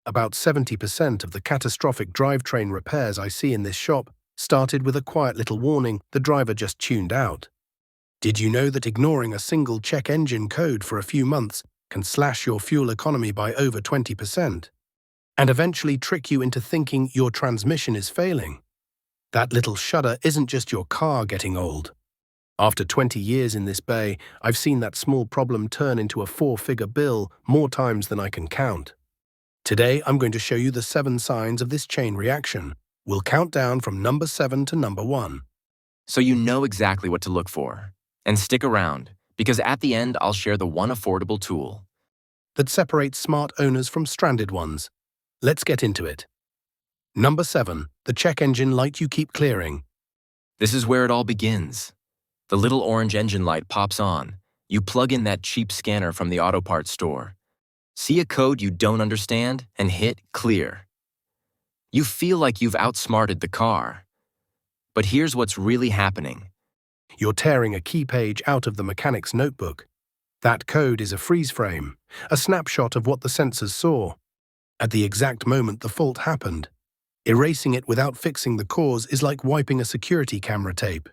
About 70% of the catastrophic drivetrain repairs I see in this shop started with a quiet little warning the driver just tuned out. Did you know that ignoring a single check engine code for a few months can slash your fuel economy by over 20%? And eventually trick you into thinking your transmission is failing? That little shudder isn't just your car getting old. After 20 years in this bay, I've seen that small problem turn into a 4-figure bill more times than I can count. Today, I'm going to show you the 7 signs of this chain reaction. We'll count down from number 7 to number 1. So you know exactly what to look for. And stick around, because at the end I'll share the one affordable tool that separates smart owners from stranded ones. Let's get into it. Number 7. The check engine light you keep clearing. This is where it all begins. The little orange engine light pops on. You plug in that cheap scanner from the auto parts store. See a code you don't understand and hit clear. You feel like you've outsmarted the car. But here's what's really happening. You're tearing a key page out of the mechanic's notebook. That code is a freeze frame, a snapshot of what the sensors saw. At the exact moment the fault happened. Erasing it without fixing the cause is like wiping a security camera tape.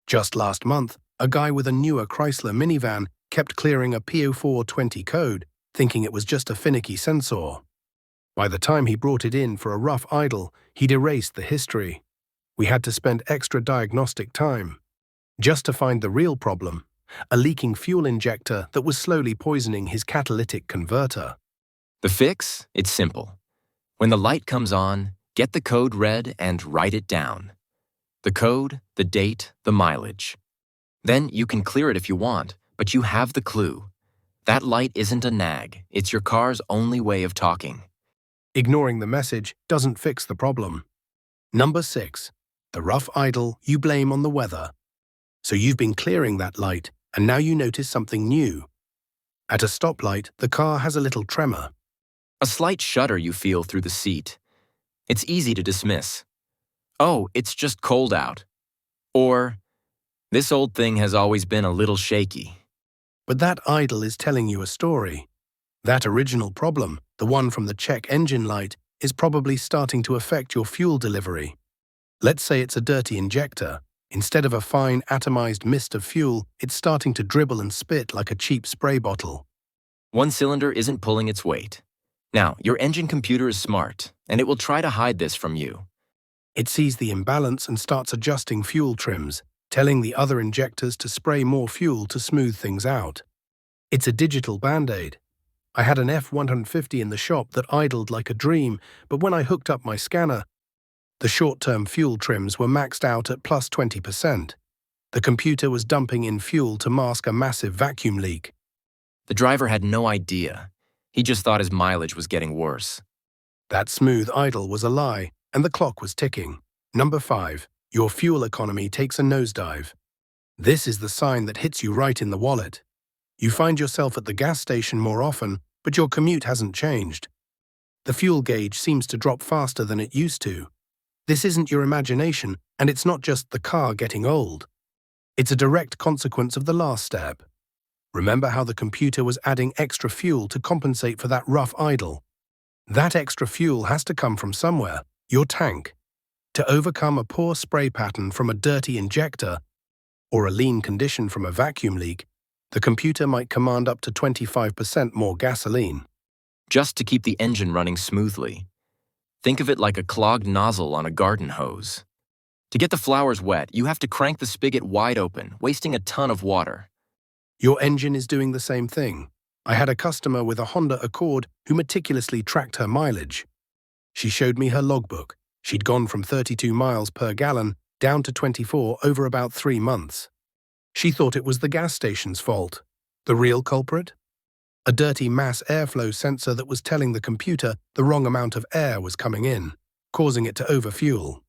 Just last month, a guy with a newer Chrysler minivan kept clearing a P0420 code, thinking it was just a finicky sensor. By the time he brought it in for a rough idle, he'd erased the history. We had to spend extra diagnostic time just to find the real problem, a leaking fuel injector that was slowly poisoning his catalytic converter. The fix? It's simple. When the light comes on, get the code read and write it down. The code, the date, the mileage. Then you can clear it if you want, but you have the clue. That light isn't a nag, it's your car's only way of talking. Ignoring the message doesn't fix the problem. Number 6. The rough idle you blame on the weather. So you've been clearing that light, and now you notice something new. At a stoplight, the car has a little tremor. A slight shudder you feel through the seat. It's easy to dismiss. Oh, it's just cold out. Or, this old thing has always been a little shaky. But that idle is telling you a story. That original problem, the one from the check engine light, is probably starting to affect your fuel delivery. Let's say it's a dirty injector. Instead of a fine atomized mist of fuel, it's starting to dribble and spit like a cheap spray bottle. One cylinder isn't pulling its weight. Now, your engine computer is smart, and it will try to hide this from you. It sees the imbalance and starts adjusting fuel trims, telling the other injectors to spray more fuel to smooth things out. It's a digital band-aid. I had an F150 in the shop that idled like a dream, but when I hooked up my scanner, the short-term fuel trims were maxed out at plus 20%. The computer was dumping in fuel to mask a massive vacuum leak. The driver had no idea. He just thought his mileage was getting worse. That smooth idle was a lie, and the clock was ticking. Number 5. Your fuel economy takes a nosedive. This is the sign that hits you right in the wallet. You find yourself at the gas station more often, but your commute hasn't changed. The fuel gauge seems to drop faster than it used to. This isn't your imagination, and it's not just the car getting old. It's a direct consequence of the last step. Remember how the computer was adding extra fuel to compensate for that rough idle? That extra fuel has to come from somewhere, your tank. To overcome a poor spray pattern from a dirty injector or a lean condition from a vacuum leak, the computer might command up to 25% more gasoline. Just to keep the engine running smoothly. Think of it like a clogged nozzle on a garden hose. To get the flowers wet, you have to crank the spigot wide open, wasting a ton of water. Your engine is doing the same thing. I had a customer with a Honda Accord who meticulously tracked her mileage. She showed me her logbook. She'd gone from 32 miles per gallon down to 24 over about 3 months. She thought it was the gas station's fault. The real culprit? A dirty mass airflow sensor that was telling the computer the wrong amount of air was coming in, causing it to overfuel.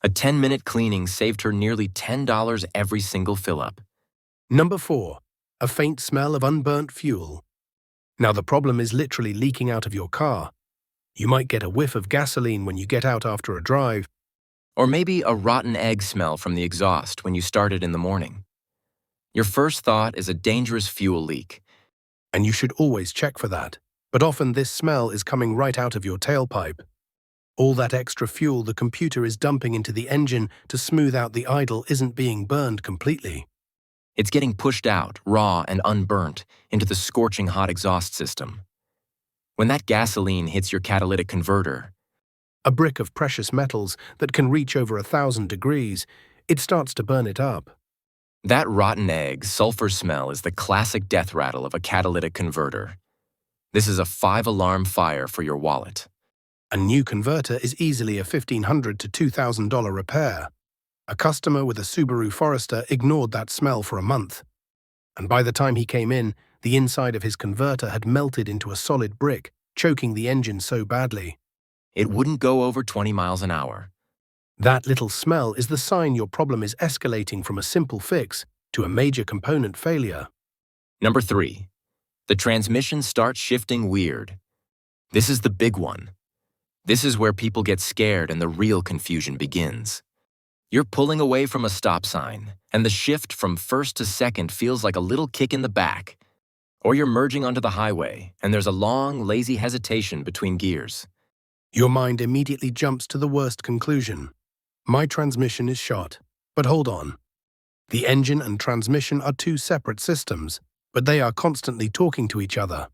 A 10-minute cleaning saved her nearly $10 every single fill-up. Number 4. A faint smell of unburnt fuel. Now the problem is literally leaking out of your car. You might get a whiff of gasoline when you get out after a drive. Or maybe a rotten egg smell from the exhaust when you start it in the morning. Your first thought is a dangerous fuel leak. And you should always check for that. But often this smell is coming right out of your tailpipe. All that extra fuel the computer is dumping into the engine to smooth out the idle isn't being burned completely. It's getting pushed out, raw and unburnt, into the scorching hot exhaust system. When that gasoline hits your catalytic converter, A brick of precious metals that can reach over 1,000 degrees, it starts to burn it up. that rotten egg, sulfur smell is the classic death rattle of a catalytic converter. This is a 5-alarm fire for your wallet. A new converter is easily a $1,500 to $2,000 repair. A customer with a Subaru Forester ignored that smell for a month. And by the time he came in, the inside of his converter had melted into a solid brick, choking the engine so badly. It wouldn't go over 20 miles an hour. That little smell is the sign your problem is escalating from a simple fix to a major component failure. Number 3. The transmission starts shifting weird. This is the big one. This is where people get scared and the real confusion begins. You're pulling away from a stop sign, and the shift from first to second feels like a little kick in the back. Or you're merging onto the highway, and there's a long, lazy hesitation between gears. Your mind immediately jumps to the worst conclusion. My transmission is shot. But hold on. The engine and transmission are two separate systems, but they are constantly talking to each other.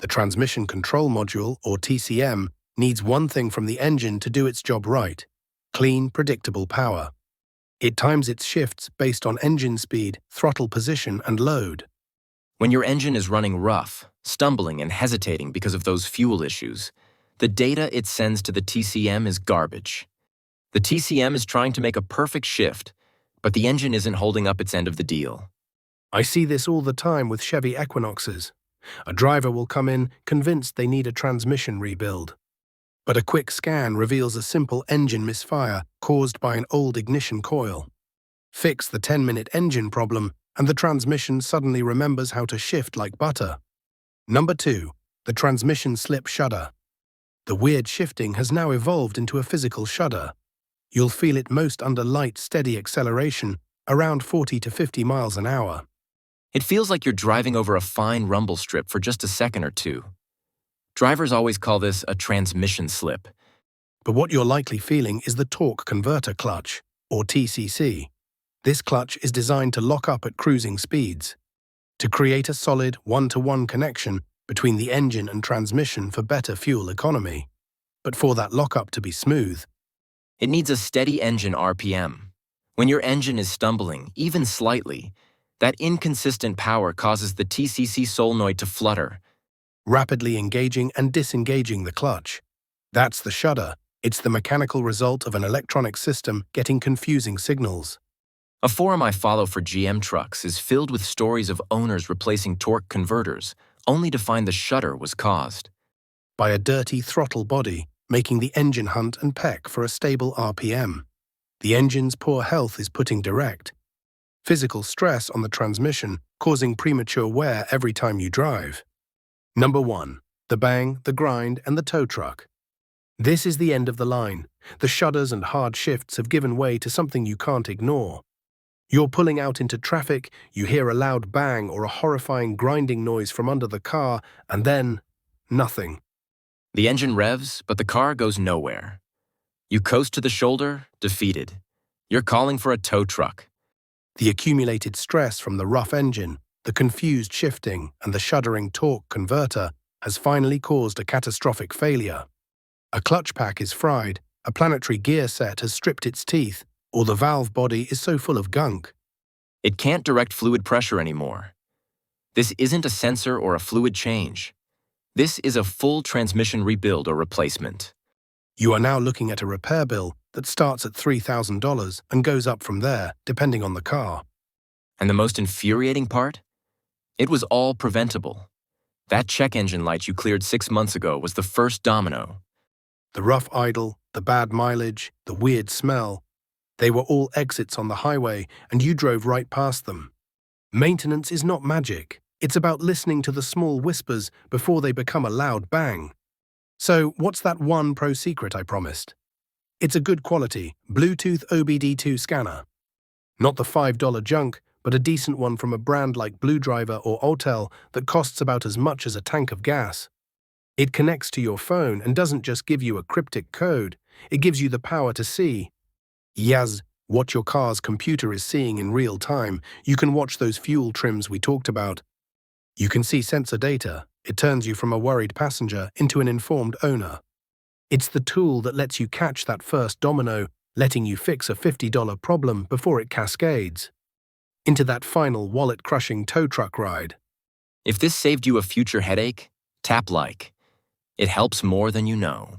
The transmission control module, or TCM, needs one thing from the engine to do its job right: clean, predictable power. It times its shifts based on engine speed, throttle position, and load. When your engine is running rough, stumbling and hesitating because of those fuel issues, the data it sends to the TCM is garbage. The TCM is trying to make a perfect shift, but the engine isn't holding up its end of the deal. I see this all the time with Chevy Equinoxes. A driver will come in convinced they need a transmission rebuild. But a quick scan reveals a simple engine misfire caused by an old ignition coil. Fix the 10-minute engine problem, and the transmission suddenly remembers how to shift like butter. Number 2. The transmission slip shudder. The weird shifting has now evolved into a physical shudder. You'll feel it most under light, steady acceleration, around 40 to 50 miles an hour. It feels like you're driving over a fine rumble strip for just a second or two. Drivers always call this a transmission slip. But what you're likely feeling is the torque converter clutch, or TCC. This clutch is designed to lock up at cruising speeds, to create a solid one-to-one connection between the engine and transmission for better fuel economy. But for that lockup to be smooth, It needs a steady engine RPM. When your engine is stumbling, even slightly, that inconsistent power causes the TCC solenoid to flutter. rapidly engaging and disengaging the clutch. That's the shudder. It's the mechanical result of an electronic system getting confusing signals. A forum I follow for GM trucks is filled with stories of owners replacing torque converters, only to find the shudder was caused By a dirty throttle body, making the engine hunt and peck for a stable RPM. The engine's poor health is putting direct physical stress on the transmission, causing premature wear every time you drive. Number 1. The bang, the grind, and the tow truck. This is the end of the line. The shudders and hard shifts have given way to something you can't ignore. You're pulling out into traffic, you hear a loud bang or a horrifying grinding noise from under the car, and then nothing. The engine revs, but the car goes nowhere. You coast to the shoulder, defeated. You're calling for a tow truck. The accumulated stress from the rough engine, the confused shifting, and the shuddering torque converter has finally caused a catastrophic failure. A clutch pack is fried, a planetary gear set has stripped its teeth, or the valve body is so full of gunk. It can't direct fluid pressure anymore. This isn't a sensor or a fluid change. This is a full transmission rebuild or replacement. You are now looking at a repair bill that starts at $3,000 and goes up from there, depending on the car. And the most infuriating part? It was all preventable. That check engine light you cleared 6 months ago was the first domino. The rough idle, the bad mileage, the weird smell, they were all exits on the highway, and you drove right past them. Maintenance is not magic. It's about listening to the small whispers before they become a loud bang. So, what's that one pro secret I promised? It's a good quality Bluetooth OBD2 scanner. Not the $5 junk, but a decent one from a brand like Blue Driver or Autel that costs about as much as a tank of gas. It connects to your phone and doesn't just give you a cryptic code, it gives you the power to see, yes, what your car's computer is seeing in real time. You can watch those fuel trims we talked about. You can see sensor data. It turns you from a worried passenger into an informed owner. It's the tool that lets you catch that first domino, letting you fix a $50 problem before it cascades into that final wallet-crushing tow truck ride. If this saved you a future headache, tap like. It helps more than you know.